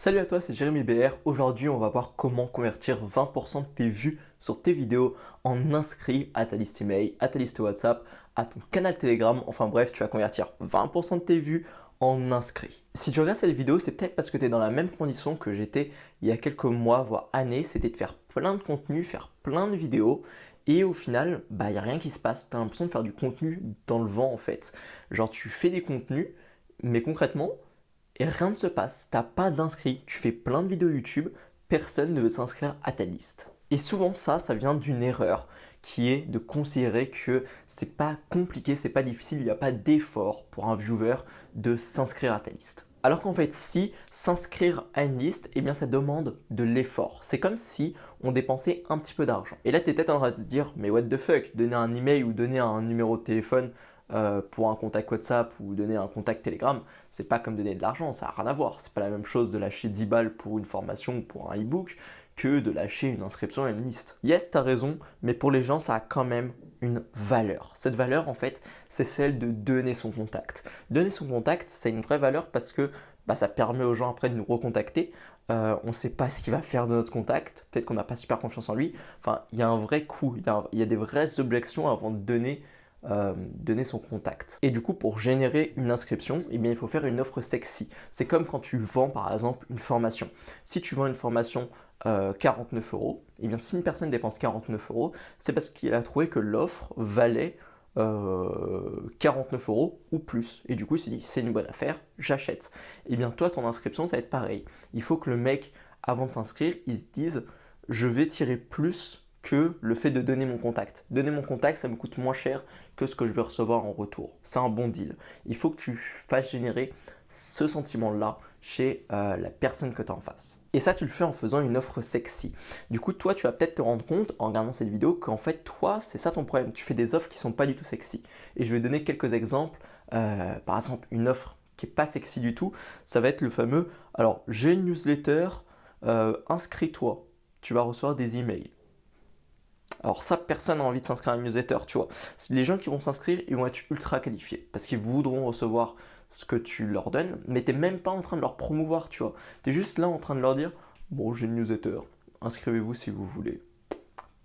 Salut à toi, c'est Jérémy BR. Aujourd'hui, on va voir comment convertir 20% de tes vues sur tes vidéos en inscrits à ta liste email, à ta liste WhatsApp, à ton canal Telegram. Enfin bref, tu vas convertir 20% de tes vues en inscrits. Si tu regardes cette vidéo, c'est peut-être parce que tu es dans la même condition que j'étais il y a quelques mois, voire années. C'était de faire plein de contenu, faire plein de vidéos. Et au final, il n'y a rien qui se passe. Tu as l'impression de faire du contenu dans le vent en fait. Genre, tu fais des contenus, mais concrètement, et rien ne se passe, t'as pas d'inscrits, tu fais plein de vidéos YouTube, personne ne veut s'inscrire à ta liste. Et souvent ça vient d'une erreur qui est de considérer que c'est pas compliqué, c'est pas difficile, il n'y a pas d'effort pour un viewer de s'inscrire à ta liste. Alors qu'en fait, si s'inscrire à une liste, eh bien ça demande de l'effort. C'est comme si on dépensait un petit peu d'argent. Et là, tu es peut-être en train de te dire, mais what the fuck, donner un email ou donner un numéro de téléphone pour un contact WhatsApp ou donner un contact Telegram, c'est pas comme donner de l'argent, ça n'a rien à voir. C'est pas la même chose de lâcher 10 balles pour une formation ou pour un e-book que de lâcher une inscription à une liste. Yes, t'as raison, mais pour les gens, ça a quand même une valeur. Cette valeur, en fait, c'est celle de donner son contact. Donner son contact, c'est une vraie valeur parce que ça permet aux gens après de nous recontacter. On ne sait pas ce qu'il va faire de notre contact. Peut-être qu'on n'a pas super confiance en lui. Enfin, il y a un vrai coût, il y a des vraies objections avant de donner son contact. Et du coup, pour générer une inscription, eh bien, il faut faire une offre sexy. C'est comme quand tu vends par exemple une formation. Si tu vends une formation 49 euros, eh bien, si une personne dépense 49 euros, c'est parce qu'il a trouvé que l'offre valait 49 euros ou plus. Et du coup, il s'est dit, c'est une bonne affaire, j'achète. Et bien, toi, ton inscription, ça va être pareil. Il faut que le mec, avant de s'inscrire, il se dise, je vais tirer plus que le fait de donner mon contact. Donner mon contact, ça me coûte moins cher que ce que je vais recevoir en retour. C'est un bon deal. Il faut que tu fasses générer ce sentiment-là chez la personne que tu as en face. Et ça, tu le fais en faisant une offre sexy. Du coup, toi, tu vas peut-être te rendre compte en regardant cette vidéo qu'en fait, toi, c'est ça ton problème. Tu fais des offres qui ne sont pas du tout sexy. Et je vais donner quelques exemples. Par exemple, une offre qui n'est pas sexy du tout, ça va être le fameux, alors, j'ai une newsletter, inscris-toi. Tu vas recevoir des emails. Alors ça, personne n'a envie de s'inscrire à une newsletter, tu vois. Les gens qui vont s'inscrire, ils vont être ultra qualifiés parce qu'ils voudront recevoir ce que tu leur donnes, mais tu n'es même pas en train de leur promouvoir, tu vois. Tu es juste là en train de leur dire, bon, j'ai une newsletter, inscrivez-vous si vous voulez.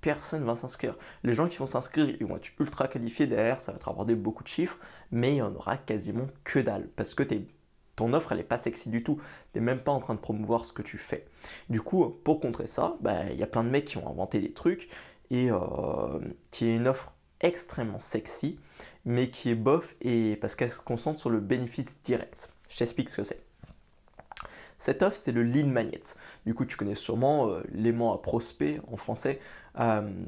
Personne ne va s'inscrire. Les gens qui vont s'inscrire, ils vont être ultra qualifiés derrière, ça va te rapporter beaucoup de chiffres, mais il n'y en aura quasiment que dalle parce que ton offre, elle n'est pas sexy du tout. Tu n'es même pas en train de promouvoir ce que tu fais. Du coup, pour contrer ça, il y a plein de mecs qui ont inventé des trucs et qui est une offre extrêmement sexy, mais qui est bof et parce qu'elle se concentre sur le bénéfice direct. Je t'explique ce que c'est. Cette offre, c'est le lead magnet. Du coup, tu connais sûrement l'aimant à prospect en français.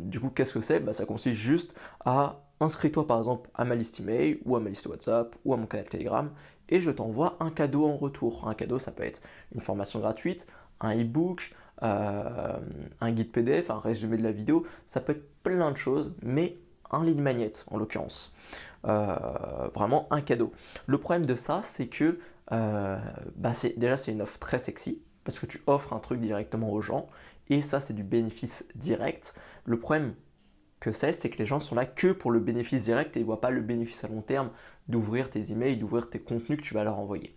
Du coup, qu'est-ce que c'est? Ça consiste juste à inscris-toi par exemple à ma liste email ou à ma liste WhatsApp ou à mon canal Telegram et je t'envoie un cadeau en retour. Un cadeau, ça peut être une formation gratuite, un e-book, un guide PDF, un résumé de la vidéo, ça peut être plein de choses, mais un lead magnet en l'occurrence. Vraiment un cadeau. Le problème de ça, c'est que déjà c'est une offre très sexy parce que tu offres un truc directement aux gens et ça c'est du bénéfice direct. Le problème que c'est que les gens sont là que pour le bénéfice direct et ils ne voient pas le bénéfice à long terme d'ouvrir tes emails, d'ouvrir tes contenus que tu vas leur envoyer.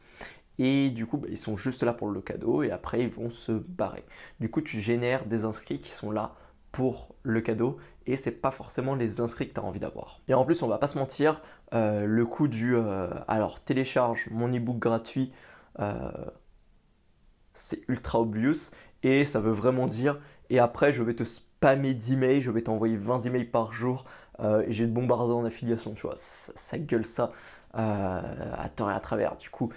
Et du coup, ils sont juste là pour le cadeau et après ils vont se barrer. Du coup, tu génères des inscrits qui sont là pour le cadeau et c'est pas forcément les inscrits que tu as envie d'avoir. Et en plus, on va pas se mentir, le coût du alors télécharge mon ebook gratuit, c'est ultra obvious et ça veut vraiment dire et après je vais te spammer d'emails, je vais t'envoyer 20 emails par jour et je vais te bombarder en affiliation, tu vois, ça gueule ça à tort et à travers. Du coup,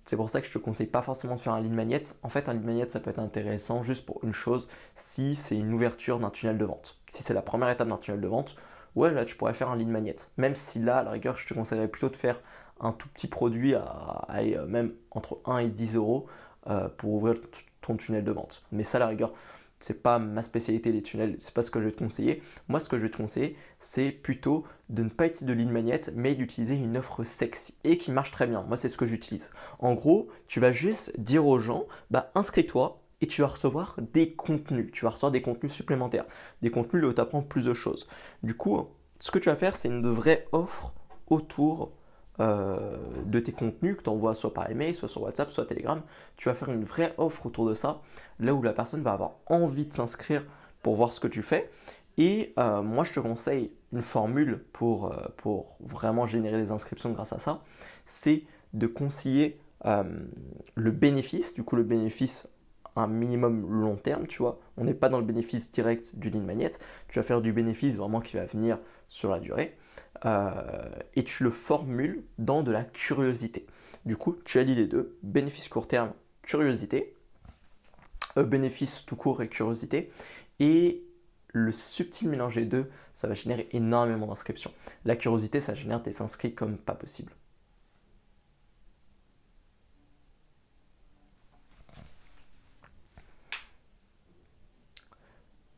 c'est pour ça que je te conseille pas forcément de faire un lead magnet. En fait, un lead magnet, ça peut être intéressant juste pour une chose, si c'est une ouverture d'un tunnel de vente. Si c'est la première étape d'un tunnel de vente, ouais, là, tu pourrais faire un lead magnet. Même si là, à la rigueur, je te conseillerais plutôt de faire un tout petit produit à aller même entre 1 et 10 euros pour ouvrir ton tunnel de vente. Mais ça, à la rigueur, c'est pas ma spécialité les tunnels, c'est pas ce que je vais te conseiller. Moi, ce que je vais te conseiller, c'est plutôt de ne pas utiliser de lead magnet, mais d'utiliser une offre sexy et qui marche très bien. Moi, c'est ce que j'utilise. En gros, tu vas juste dire aux gens, inscris-toi et tu vas recevoir des contenus. Tu vas recevoir des contenus supplémentaires, des contenus où tu apprends plus de choses. Du coup, ce que tu vas faire, c'est une vraie offre autour de tes contenus que tu envoies soit par email, soit sur WhatsApp, soit Telegram. Tu vas faire une vraie offre autour de ça, là où la personne va avoir envie de s'inscrire pour voir ce que tu fais. Et moi, je te conseille une formule pour vraiment générer des inscriptions grâce à ça, c'est de concilier le bénéfice, du coup le bénéfice un minimum long terme, tu vois. On n'est pas dans le bénéfice direct du lead magnet. Tu vas faire du bénéfice vraiment qui va venir sur la durée. Et tu le formules dans de la curiosité. Du coup, tu allies les deux, bénéfice court terme, curiosité, bénéfice tout court et curiosité. Et le subtil mélange des deux, ça va générer énormément d'inscriptions. La curiosité, ça génère des inscrits comme pas possible.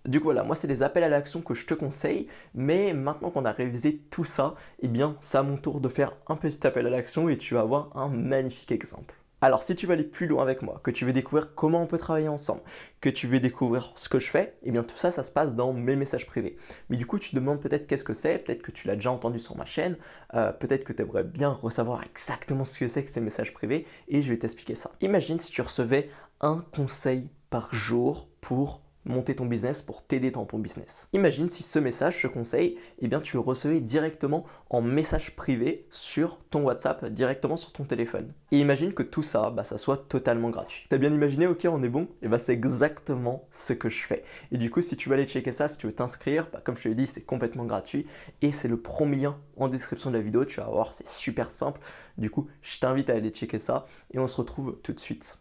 Du coup voilà, moi c'est les appels à l'action que je te conseille, mais maintenant qu'on a révisé tout ça, eh bien c'est à mon tour de faire un petit appel à l'action et tu vas avoir un magnifique exemple. Alors si tu veux aller plus loin avec moi, que tu veux découvrir comment on peut travailler ensemble, que tu veux découvrir ce que je fais, eh bien tout ça, ça se passe dans mes messages privés. Mais du coup tu te demandes peut-être qu'est-ce que c'est, peut-être que tu l'as déjà entendu sur ma chaîne, peut-être que tu aimerais bien ressavoir exactement ce que c'est que ces messages privés, et je vais t'expliquer ça. Imagine si tu recevais un conseil par jour pour monter ton business, pour t'aider dans ton business. Imagine si ce message, ce conseil, eh bien tu le recevais directement en message privé sur ton WhatsApp, directement sur ton téléphone. Et imagine que tout ça, ça soit totalement gratuit. T'as bien imaginé, ok, on est bon? Et c'est exactement ce que je fais. Et du coup, si tu veux aller checker ça, si tu veux t'inscrire, comme je te l'ai dit, c'est complètement gratuit. Et c'est le premier lien en description de la vidéo, tu vas voir, c'est super simple. Du coup, je t'invite à aller checker ça et on se retrouve tout de suite.